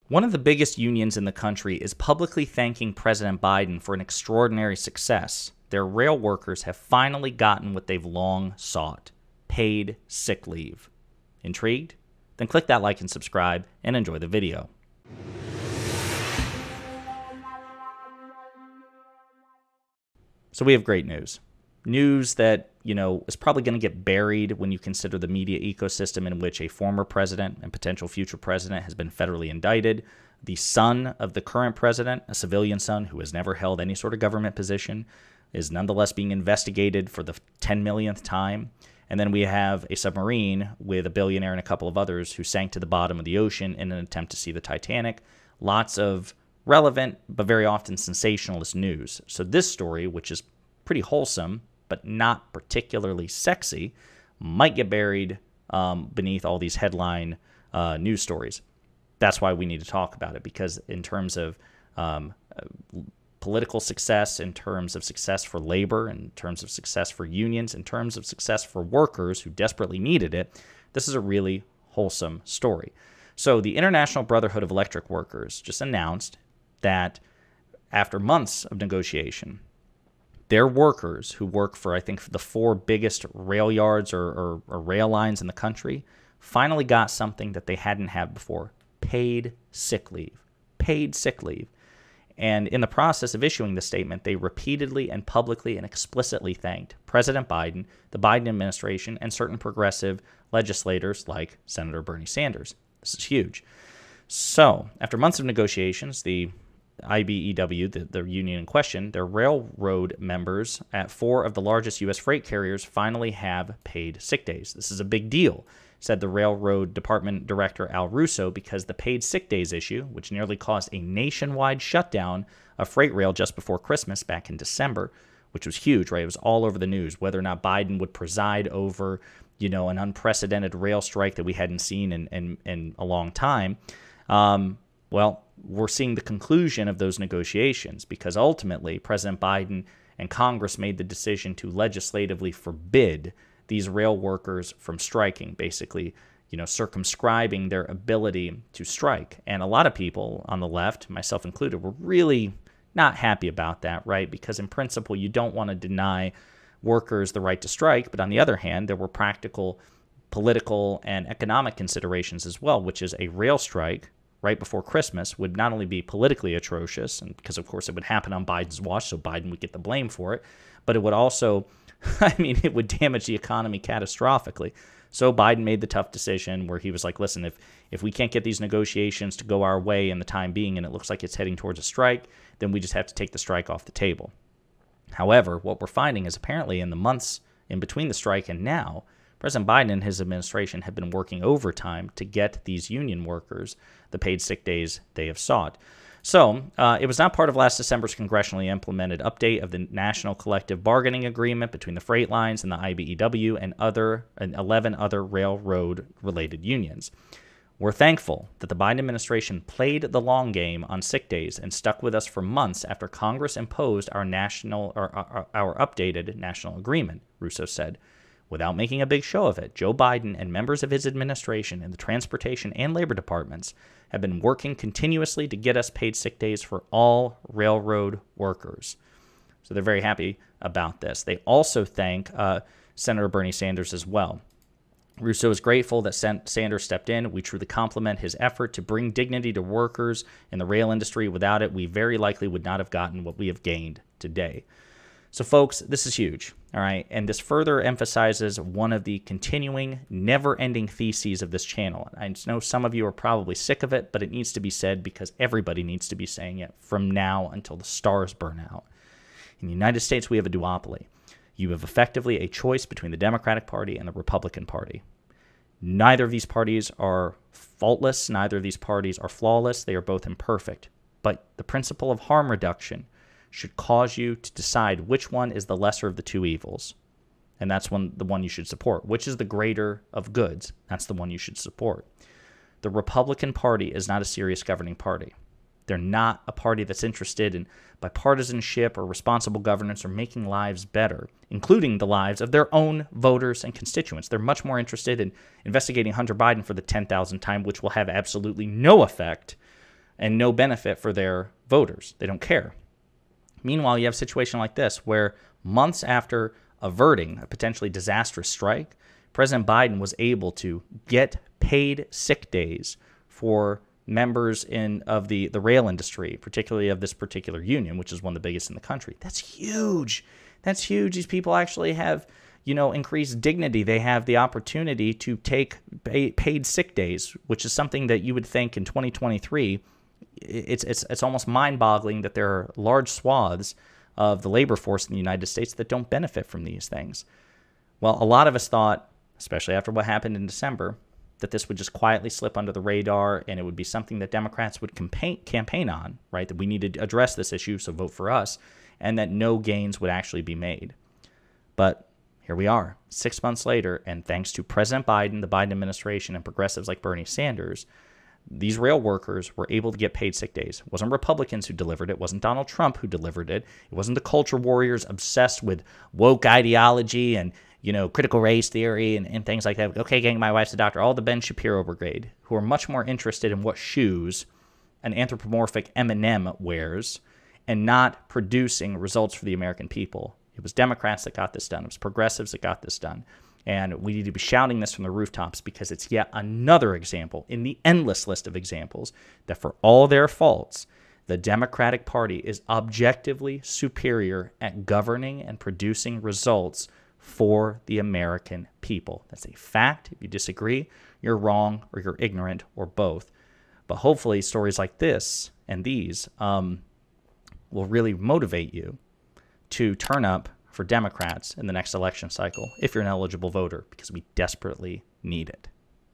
One of the biggest unions in the country is publicly thanking President Biden for an extraordinary success. Their rail workers have finally gotten what they've long sought: paid sick leave. Intrigued? Then click that like and subscribe and enjoy the video. So we have great news. News that, is probably going to get buried when you consider the media ecosystem in which a former president and potential future president has been federally indicted. The son of the current president, a civilian son who has never held any sort of government position, is nonetheless being investigated for the 10 millionth time. And then we have a submarine with a billionaire and a couple of others who sank to the bottom of the ocean in an attempt to see the Titanic. Lots of relevant, but very often sensationalist news. So this story, which is pretty wholesome, but not particularly sexy, might get buried beneath all these headline news stories. That's why we need to talk about it, because in terms of political success, in terms of success for labor, in terms of success for unions, in terms of success for workers who desperately needed it, this is a really wholesome story. So the International Brotherhood of Electric Workers just announced that after months of negotiation, their workers who work for, I think, the four biggest rail yards or rail lines in the country finally got something that they hadn't had before: paid sick leave. Paid sick leave. And in the process of issuing the statement, they repeatedly and publicly and explicitly thanked President Biden, the Biden administration, and certain progressive legislators like Senator Bernie Sanders. This is huge. So, after months of negotiations, the IBEW, the union in question, their railroad members at four of the largest U.S. freight carriers finally have paid sick days. This is a big deal, said the Railroad Department Director Al Russo, because the paid sick days issue, which nearly caused a nationwide shutdown of freight rail just before Christmas back in December, which was huge, right? It was all over the news, whether or not Biden would preside over, an unprecedented rail strike that we hadn't seen in a long time. Well, we're seeing the conclusion of those negotiations, because ultimately President Biden and Congress made the decision to legislatively forbid these rail workers from striking, basically, circumscribing their ability to strike. And a lot of people on the left, myself included, were really not happy about that, right? Because in principle, you don't want to deny workers the right to strike. But on the other hand, there were practical, political, and economic considerations as well, which is a rail strike right before Christmas would not only be politically atrocious, and because, of course, it would happen on Biden's watch, so Biden would get the blame for it, but it would also, it would damage the economy catastrophically. So Biden made the tough decision where he was like, listen, if we can't get these negotiations to go our way in the time being, and it looks like it's heading towards a strike, then we just have to take the strike off the table. However, what we're finding is apparently in the months in between the strike and now, President Biden and his administration have been working overtime to get these union workers the paid sick days they have sought. So it was not part of last December's congressionally implemented update of the National Collective Bargaining Agreement between the freight lines and the IBEW and 11 other railroad-related unions. We're thankful that the Biden administration played the long game on sick days and stuck with us for months after Congress imposed our updated national agreement, Russo said. Without making a big show of it, Joe Biden and members of his administration in the transportation and labor departments have been working continuously to get us paid sick days for all railroad workers. So they're very happy about this. They also thank Senator Bernie Sanders as well. Russo is grateful that Sanders stepped in. We truly compliment his effort to bring dignity to workers in the rail industry. Without it, we very likely would not have gotten what we have gained today. So, folks, this is huge, all right? And this further emphasizes one of the continuing, never-ending theses of this channel. I know some of you are probably sick of it, but it needs to be said because everybody needs to be saying it from now until the stars burn out. In the United States, we have a duopoly. You have effectively a choice between the Democratic Party and the Republican Party. Neither of these parties are faultless. Neither of these parties are flawless. They are both imperfect. But the principle of harm reduction should cause you to decide which one is the lesser of the two evils. And that's the one you should support. Which is the greater of goods? That's the one you should support. The Republican Party is not a serious governing party. They're not a party that's interested in bipartisanship or responsible governance or making lives better, including the lives of their own voters and constituents. They're much more interested in investigating Hunter Biden for the 10,000th time, which will have absolutely no effect and no benefit for their voters. They don't care. Meanwhile, you have a situation like this where months after averting a potentially disastrous strike, President Biden was able to get paid sick days for members of the rail industry, particularly of this particular union, which is one of the biggest in the country. That's huge. That's huge. These people actually have, increased dignity. They have the opportunity to take paid sick days, which is something that you would think in 2023, it's almost mind-boggling that there are large swaths of the labor force in the United States that don't benefit from these things. Well, a lot of us thought, especially after what happened in December, that this would just quietly slip under the radar and it would be something that Democrats would campaign on, right? That we need to address this issue, so vote for us, and that no gains would actually be made. But here we are, 6 months later, and thanks to President Biden, the Biden administration, and progressives like Bernie Sanders, these rail workers were able to get paid sick days. It wasn't Republicans who delivered it. It wasn't Donald Trump who delivered it. It wasn't the culture warriors obsessed with woke ideology and critical race theory and things like that. Okay, gang, my wife's a doctor. All the Ben Shapiro brigade, who are much more interested in what shoes an anthropomorphic M&M wears and not producing results for the American people. It was Democrats that got this done. It was progressives that got this done. And we need to be shouting this from the rooftops because it's yet another example in the endless list of examples that for all their faults, the Democratic Party is objectively superior at governing and producing results for the American people. That's a fact. If you disagree, you're wrong or you're ignorant or both. But hopefully stories like this and these will really motivate you to turn up for Democrats in the next election cycle if you're an eligible voter, because we desperately need it.